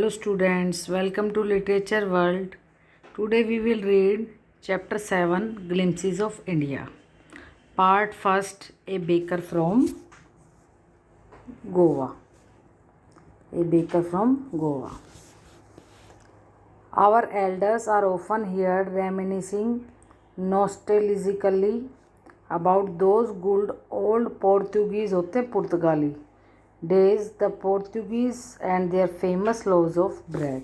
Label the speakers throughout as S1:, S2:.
S1: Hello students, welcome to Literature World. Today we will read Chapter 7 Glimpses of India. Part 1st A Baker from Goa. A Baker from Goa. Our elders are often heard reminiscing nostalgically about those good old Portuguese होते हैं पुर्तगाली days, the Portuguese and their famous loaves of bread.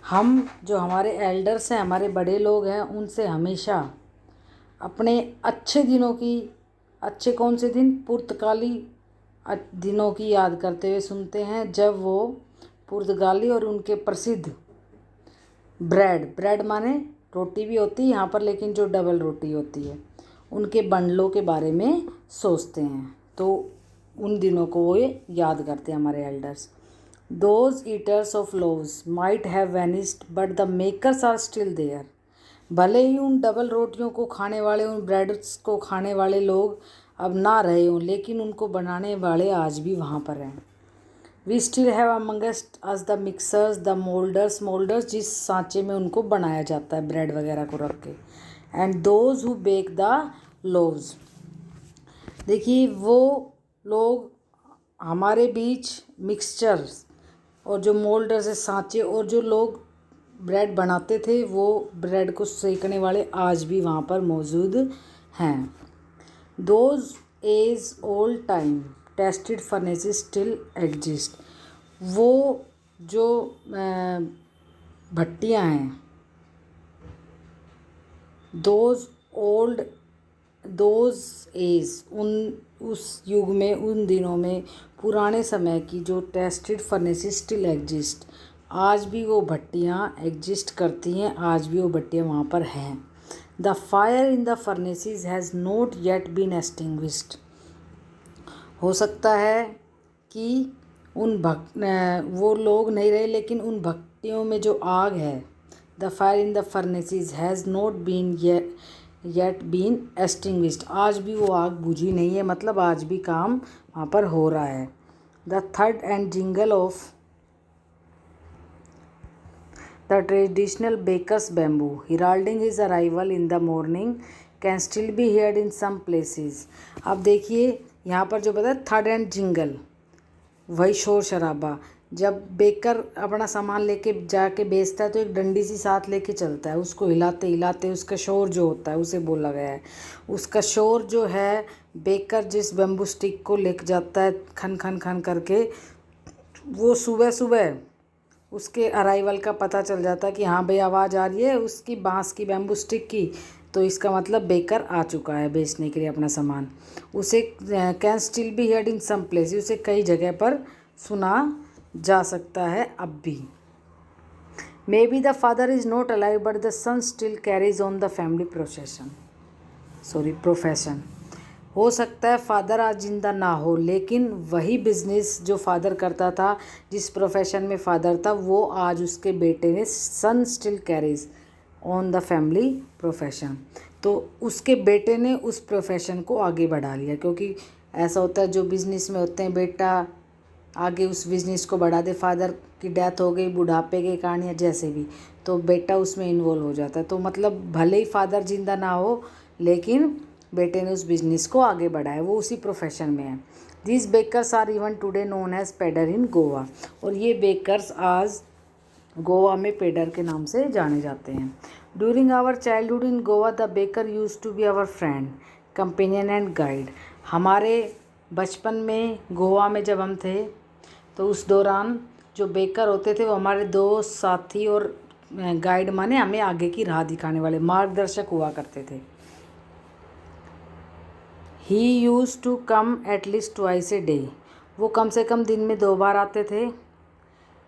S1: हम जो हमारे elders हैं, हमारे बड़े लोग हैं, उनसे हमेशा अपने अच्छे दिनों की, अच्छे कौन से दिन, पुर्तगाली दिनों की याद करते हुए सुनते हैं, जब वो पुर्तगाली और उनके प्रसिद्ध ब्रेड माने रोटी भी होती है यहाँ पर, लेकिन जो डबल रोटी होती है, उनके बंडलों के बारे में सोचते हैं। तो उन दिनों को वो याद करते हैं हमारे elders. Those eaters of loaves might have vanished but the makers are still there. भले ही उन डबल रोटियों को खाने वाले, उन ब्रेड्स को खाने वाले लोग अब ना रहे हों, लेकिन उनको बनाने वाले आज भी वहाँ पर हैं। We still have amongst us the mixers the moulders जिस सांचे में उनको बनाया जाता है ब्रेड वगैरह को रख के, and those who bake the loaves. देखिए, वो लोग हमारे बीच मिक्सचर्स और जो मोल्डर्स है सांचे, और जो लोग ब्रेड बनाते थे, वो ब्रेड को सेकने वाले आज भी वहाँ पर मौजूद हैं। Those as old time tested furnaces still exist. वो जो भट्टियाँ हैं, दोज एज उस युग में, उन दिनों में, पुराने समय की जो टेस्टेड फर्नेसेस स्टिल एग्जिस्ट, आज भी वो भट्टियाँ एग्जिस्ट करती हैं, आज भी वो भट्टियाँ वहाँ पर हैं। The fire in the furnaces has not yet been extinguished. हो सकता है कि वो लोग नहीं रहे, लेकिन उन भट्टियों में जो आग है, the fire in the furnaces has not been yet been extinguished, आज भी वो आग बुझी नहीं है, मतलब आज भी काम वहाँ पर हो रहा है। द थर्ड and jingle of the traditional bakers bamboo heralding his arrival in the morning can still be heard in some places. अब देखिए यहाँ पर जो बताया थर्ड एंड जिंगल, वही शोर शराबा। जब बेकर अपना सामान लेके जाके बेचता है तो एक डंडी सी साथ लेके चलता है, उसको हिलाते हिलाते उसका शोर जो होता है, उसे बोला गया है। उसका शोर जो है, बेकर जिस बैम्बू स्टिक को लेके जाता है खन खन खन करके, वो सुबह सुबह उसके अराइवल का पता चल जाता है कि हाँ भाई आवाज़ आ रही है उसकी बांस की, बैम्बू स्टिक की, तो इसका मतलब बेकर आ चुका है बेचने के लिए अपना सामान। उसे can still be heard in some place, उसे कई जगह पर सुना जा सकता है अब भी। May be the father is not alive but the son still carries on the family profession. हो सकता है फादर आज जिंदा ना हो, लेकिन वही बिजनेस जो फादर करता था, जिस प्रोफेशन में फादर था, वो आज उसके बेटे ने, son still carries on the family profession, तो उसके बेटे ने उस प्रोफेशन को आगे बढ़ा लिया। क्योंकि ऐसा होता है जो बिज़नेस में होते हैं, बेटा आगे उस बिज़नेस को बढ़ा दे, फादर की डेथ हो गई, बुढ़ापे के कारण या जैसे भी, तो बेटा उसमें इन्वॉल्व हो जाता है। तो मतलब भले ही फादर जिंदा ना हो, लेकिन बेटे ने उस बिज़नेस को आगे बढ़ाया, वो उसी प्रोफेशन में है। This bakers are even today known as Poder in Goa, और ये बेकर्स आज गोवा में पेडर के नाम से जाने जाते हैं। During our childhood in Goa the baker use to be our friend, companion and guide. हमारे बचपन में गोवा में जब हम थे, तो उस दौरान जो बेकर होते थे वो हमारे दोस्त, साथी और गाइड माने हमें आगे की राह दिखाने वाले, मार्गदर्शक हुआ करते थे। He used to come at least twice a day, वो कम से कम दिन में 2 बार आते थे।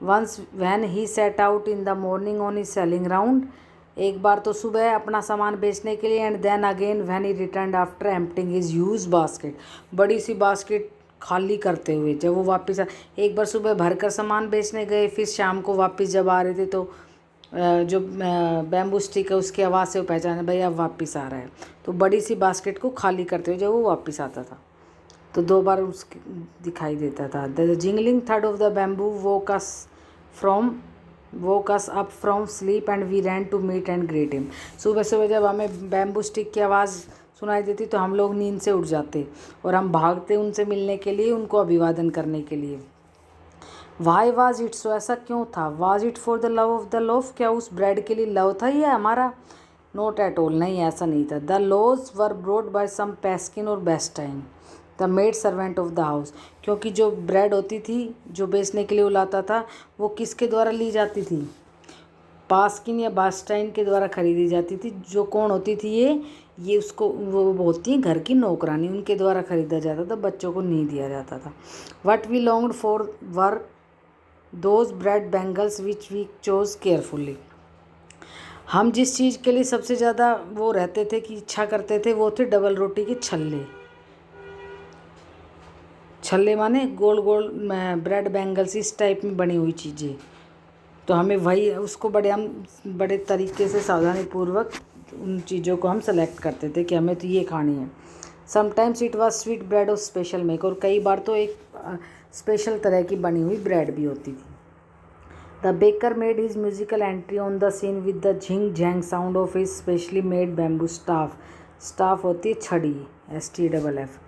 S1: Once when he set out in the morning on his selling round, एक बार तो सुबह अपना सामान बेचने के लिए, and then again when he return after emptying his huge basket, बड़ी सी बास्केट खाली करते हुए जब वो वापस एक बार सुबह भरकर सामान बेचने गए, फिर शाम को वापस जब आ रहे थे तो जो बैम्बू स्टिक है उसकी आवाज़ से वो पहचाने भाई अब वापस आ रहा है, तो बड़ी सी बास्केट को खाली करते हुए जब वो वापस आता था तो 2 बार उसके दिखाई देता था। The jingling third of the bamboo woke us from woke us up from sleep and we ran to meet and greet him. सुबह सुबह जब हमें बैम्बू स्टिक की आवाज़ सुनाई देती तो हम लोग नींद से उठ जाते और हम भागते उनसे मिलने के लिए, उनको अभिवादन करने के लिए. वाई वाज इट सो, ऐसा क्यों था? Was it for the love of the loaf, क्या उस ब्रेड के लिए लव था ये हमारा? नोट एट ऑल, नहीं ऐसा नहीं था. The loaves were bought by some पैस्किन और बेस्टाइन the maid servant of the house, क्योंकि जो ब्रेड होती थी जो बेचने के लिए वो लाता था वो किसके द्वारा ली जाती थी? पास्किन या बास्टाइन के द्वारा खरीदी जाती थी. जो कौन होती थी ये उसको वो होती हैं घर की नौकरानी, उनके द्वारा खरीदा जाता था, बच्चों को नहीं दिया जाता था. What we longed for were those bread bangles which we chose carefully, हम जिस चीज़ के लिए सबसे ज़्यादा वो रहते थे कि इच्छा करते थे वो थे डबल रोटी के छल्ले. छल्ले माने गोल गोल ब्रेड बैंगल्स, इस टाइप में बनी हुई चीज़ें. तो हमें वही उसको हम बड़े तरीके से सावधानी पूर्वक उन चीज़ों को हम सेलेक्ट करते थे कि हमें तो ये खानी है. Sometimes it was sweet bread of special make, और कई बार तो एक स्पेशल तरह की बनी हुई ब्रेड भी होती थी. The baker made his musical entry on the scene with the झिंग झैंग sound of his specially made bamboo staff. Staff होती है छड़ी, STFF.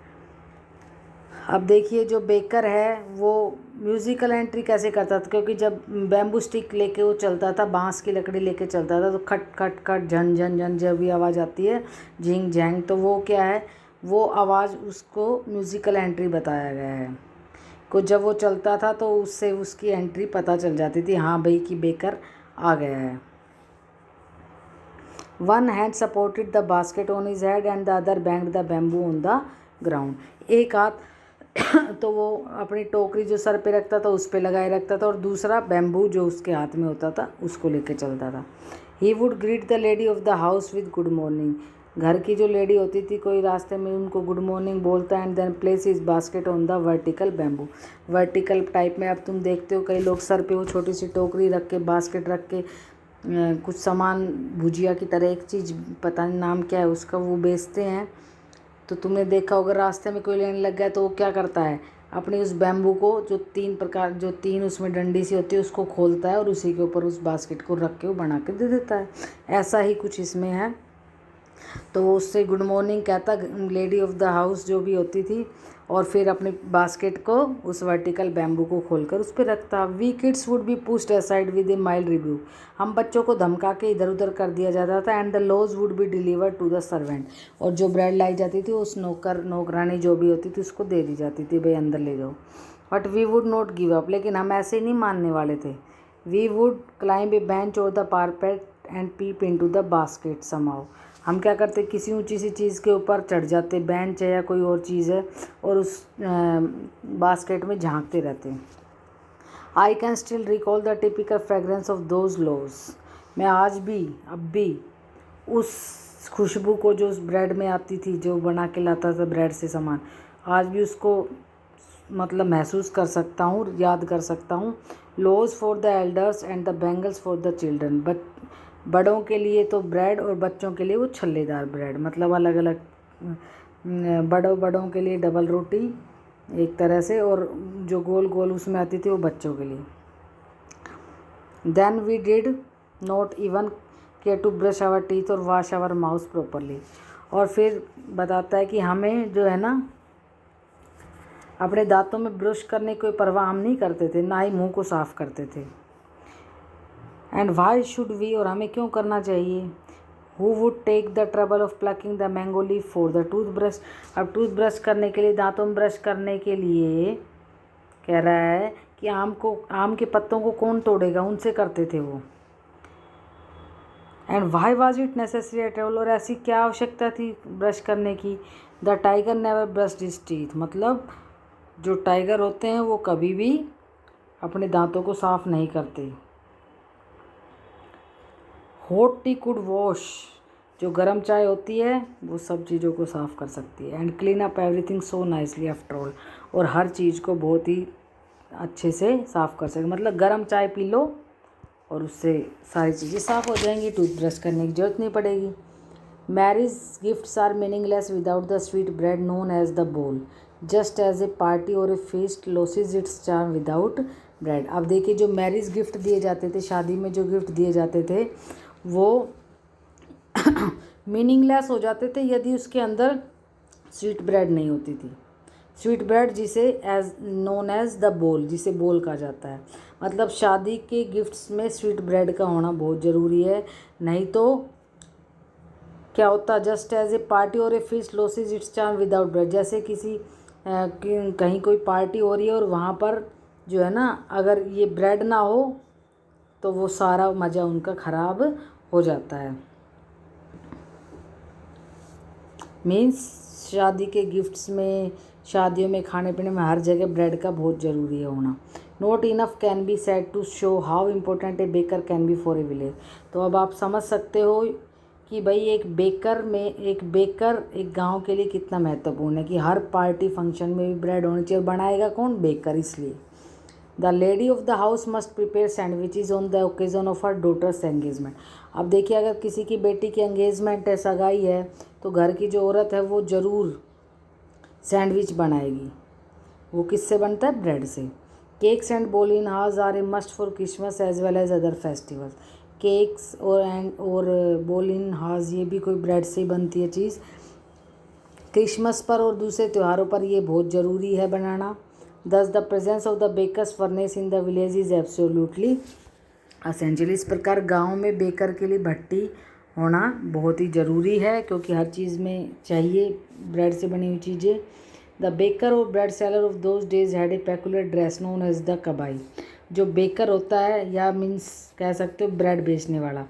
S1: अब देखिए जो बेकर है वो म्यूज़िकल एंट्री कैसे करता था, क्योंकि जब बैम्बू स्टिक लेके वो चलता था, बांस की लकड़ी लेके चलता था, तो खट खट खट झन झन झन जब भी आवाज़ आती है, झिंग झैंग, तो वो क्या है, वो आवाज़ उसको म्यूज़िकल एंट्री बताया गया है. को जब वो चलता था तो उससे उसकी एंट्री पता चल जाती थी, हाँ भाई कि बेकर आ गया है. One hand supported the basket on his head and the other banged the bamboo on the ground. एक हाथ तो वो अपनी टोकरी जो सर पे रखता था उस पे लगाए रखता था और दूसरा बैम्बू जो उसके हाथ में होता था उसको लेके चलता था. He would greet the lady of the house with good morning, घर की जो लेडी होती थी कोई रास्ते में उनको गुड मॉर्निंग बोलता, and then place is basket on the vertical bamboo. Vertical type में अब तुम देखते हो कई लोग सर पे वो छोटी सी टोकरी रख के, बास्केट रख के कुछ सामान भुजिया की तरह एक चीज़, पता नहीं नाम क्या है उसका, वो बेचते हैं. तो तुमने देखा होगा रास्ते में कोई लेने लग गया तो वो क्या करता है, अपनी उस बैम्बू को जो तीन उसमें डंडी सी होती है उसको खोलता है और उसी के ऊपर उस बास्केट को रख के वो बना के दे देता है. ऐसा ही कुछ इसमें है. तो वो उससे गुड मॉर्निंग कहता लेडी ऑफ द हाउस जो भी होती थी, और फिर अपने बास्केट को उस वर्टिकल बैम्बू को खोलकर उस पर रखता. We kids would be pushed aside with a mild review, हम बच्चों को धमका के इधर उधर कर दिया जाता था. And the loaves would be delivered to the servant, और जो ब्रेड लाई जाती थी उस नौकरानी जो भी होती थी उसको दे दी जाती थी, भाई अंदर ले जाओ. But we would not give up, लेकिन हम ऐसे ही नहीं मानने वाले थे. We would climb a bench और the parapet and peep into the basket somehow, हम क्या करते, किसी ऊंची सी चीज़ के ऊपर चढ़ जाते, बेंच है या कोई और चीज़ है, और उस बास्केट में झांकते रहते. I can still recall the typical fragrance of those loaves, मैं आज भी अब भी उस खुशबू को जो उस ब्रेड में आती थी, जो बना के लाता था ब्रेड से सामान, आज भी उसको मतलब महसूस कर सकता हूँ, याद कर सकता हूँ. Loaves for the elders and the bangles for the children, but बड़ों के लिए तो ब्रेड और बच्चों के लिए वो छल्लेदार ब्रेड, मतलब अलग अलग. बड़ों के लिए डबल रोटी एक तरह से, और जो गोल गोल उसमें आती थी वो बच्चों के लिए. Then we did not even care to brush our teeth और वॉश आवर माउथ प्रॉपरली, और फिर बताता है कि हमें जो है ना अपने दांतों में ब्रश करने की कोई परवाह हम नहीं करते थे, ना ही मुंह को साफ़ करते थे. एंड वाई शुड वी, और हमें क्यों करना चाहिए. Who would take the trouble of plucking the mango leaf for the tooth brush, अब टूथ ब्रश करने के लिए, दांतों में ब्रश करने के लिए कह रहा है कि आम के पत्तों को कौन तोड़ेगा, उनसे करते थे वो. And why was it necessary at all, और ऐसी क्या आवश्यकता थी ब्रश करने की. The tiger never brushed his teeth, मतलब जो टाइगर होते हैं वो कभी भी अपने दांतों को साफ़ नहीं करते. हॉट टी कुड वॉश, जो गर्म चाय होती है वो सब चीज़ों को साफ़ कर सकती है. And clean up everything so nicely after all, और हर चीज़ को बहुत ही अच्छे से साफ़ कर सकते, मतलब गर्म चाय पी लो और उससे सारी चीज़ें साफ़ हो जाएंगी, टूथब्रश करने की ज़रूरत नहीं पड़ेगी. Marriage gifts are meaningless without the sweet bread known as the bol, just as a party और a feast loses its charm without bread. अब देखिए जो मैरिज गिफ्ट दिए जाते थे, शादी में जो गिफ्ट दिए जाते थे वो मीनिंगलेस हो जाते थे यदि उसके अंदर स्वीट ब्रेड नहीं होती थी। स्वीट ब्रेड जिसे एज नोन एज द बोल, जिसे बोल कहा जाता है। मतलब शादी के गिफ्ट्स में स्वीट ब्रेड का होना बहुत ज़रूरी है, नहीं तो क्या होता, जस्ट एज ए पार्टी और a feast loses its charm without bread. जैसे कहीं कोई पार्टी हो रही है और वहाँ पर जो है ना, अगर ये ब्रेड ना हो तो वो सारा मज़ा उनका ख़राब हो जाता है। मीन्स शादी के गिफ्ट्स में, शादियों में, खाने पीने में हर जगह ब्रेड का बहुत ज़रूरी है होना। Not enough can be said to show how important a baker can be for a village. तो अब आप समझ सकते हो कि भाई एक बेकर एक गांव के लिए कितना महत्वपूर्ण है, कि हर पार्टी फंक्शन में भी ब्रेड होनी चाहिए। बनाएगा कौन? बेकर। इसलिए the lady of the house must prepare sandwiches on the occasion of her daughter's engagement. अब देखिए अगर किसी की बेटी की एंगेजमेंट है, सगाई है, तो घर की जो औरत है वो ज़रूर सैंडविच बनाएगी। वो किससे बनता है? ब्रेड से। केक्स एंड बोलिन हाज are a must for Christmas as well as other festivals. Cakes और बोलिन हाज, ये भी कोई ब्रेड से ही बनती है चीज़। क्रिसमस पर और दूसरे त्योहारों पर ये बहुत ज़रूरी है बनाना। Thus the presence of the baker's furnace in the village is absolutely essential. इस प्रकार गाँव में बेकर के लिए भट्टी होना बहुत ही ज़रूरी है, क्योंकि हर चीज़ में चाहिए ब्रेड से बनी हुई चीज़ें। द बेकर और bread seller of those days had a peculiar dress known as the kabai. जो बेकर होता है, या मीन्स कह सकते हो ब्रेड बेचने वाला,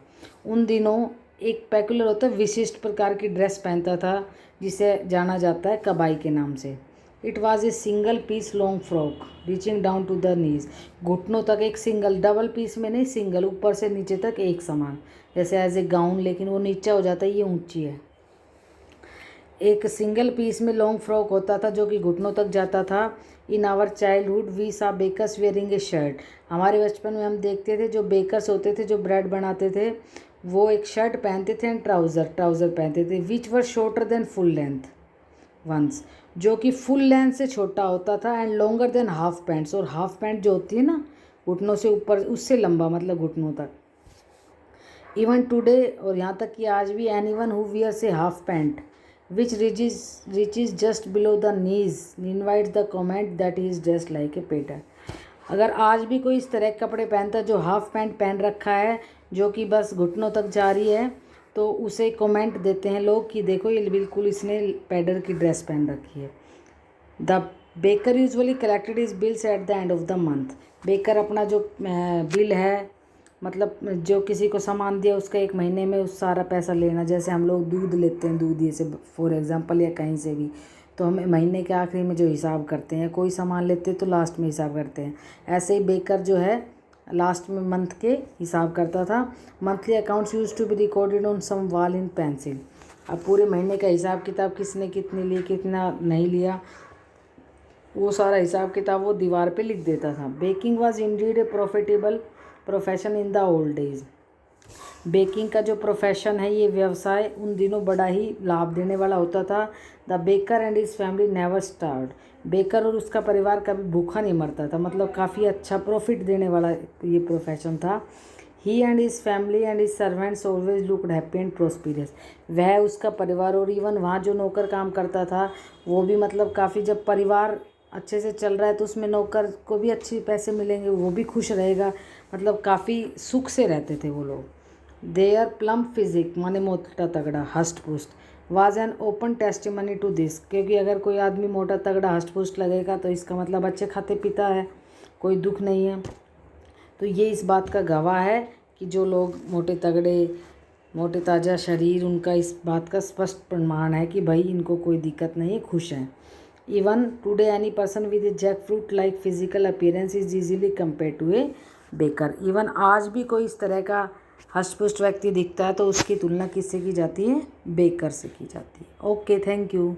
S1: उन दिनों एक पेकुलर होता है, विशिष्ट प्रकार की ड्रेस पहनता था जिसे जाना जाता है कबाई के नाम से। It was a single piece long frock reaching down to the knees. घुटनों तक एक सिंगल, डबल पीस में नहीं, सिंगल, ऊपर से नीचे तक एक समान, जैसे एज ए गाउन, लेकिन वो नीचा हो जाता है, ये ऊंची है। एक सिंगल पीस में लॉन्ग फ्रॉक होता था जो कि घुटनों तक जाता था। In our childhood we saw bakers wearing a shirt. हमारे बचपन में हम देखते थे जो बेकर्स होते थे, जो ब्रेड बनाते थे, वो एक शर्ट पहनते थे एंड ट्राउज़र पहनते थे, which were shorter than full length ones, जो कि फुल लेंथ से छोटा होता था, and longer than half pants, और हाफ पैंट जो होती है ना घुटनों से ऊपर, उससे लंबा, मतलब घुटनों तक। इवन टुडे, और यहाँ तक कि आज भी, anyone who wears a half pant which reaches just below the knees invites the comment that he is dressed like a pader. अगर आज भी कोई इस तरह के कपड़े पहनता है जो हाफ पैंट पहन रखा है, जो कि बस घुटनों तक जा रही है, तो उसे कमेंट देते हैं लोग कि देखो ये बिल्कुल इसने पैडर की ड्रेस पहन रखी है। The baker usually collected is bills at the end of the month. Baker अपना जो बिल है, मतलब जो किसी को सामान दिया उसका एक महीने में उस सारा पैसा लेना। जैसे हम लोग दूध लेते हैं, दूध से फॉर एग्जांपल, या कहीं से भी, तो हम महीने के आखिरी में जो हिसाब करते हैं, कोई सामान लेते हैं तो लास्ट में हिसाब करते हैं। ऐसे ही बेकर जो है लास्ट में मंथ के हिसाब करता था। Monthly accounts use to be recorded on some wall in pencil. अब पूरे महीने का हिसाब किताब किसने कितने लिए, कितना नहीं लिया, वो सारा हिसाब किताब वो दीवार पे लिख देता था। Baking was Indeed A profitable profession in the old days. Baking का जो प्रोफेशन है, ये व्यवसाय उन दिनों बड़ा ही लाभ देने वाला होता था। The baker and his family never starved. Baker और उसका परिवार कभी भूखा नहीं मरता था, मतलब काफ़ी अच्छा प्रॉफिट देने वाला ये प्रोफेशन था। He and his family and his servants always looked happy and prosperous. वह, उसका परिवार, और इवन वहाँ जो नौकर काम करता था वो भी, मतलब काफ़ी, जब परिवार अच्छे से चल रहा है तो उसमें नौकर को भी अच्छे पैसे मिलेंगे, वो भी खुश रहेगा, मतलब काफ़ी सुख से रहते थे वो लोग। देयर प्लम्प फिजिक, माने मोटा तगड़ा, हस्ट पुस्ट, was an open testimony to this. क्योंकि अगर कोई आदमी मोटा तगड़ा हस्ट पुस्ट लगेगा तो इसका मतलब अच्छे खाते पीता है, कोई दुख नहीं है। तो ये इस बात का गवाह है कि जो लोग मोटे तगड़े, मोटे ताज़ा शरीर, उनका इस बात का स्पष्ट प्रमाण है कि भाई इनको कोई दिक्कत नहीं है, खुश हैं। Even today any person with a jackfruit like physical appearance is easily compare to a baker. Even आज भी कोई इस तरह का हष्ट-पुष्ट व्यक्ति दिखता है तो उसकी तुलना किससे की जाती है? बेकर से की जाती है। Okay, thank you.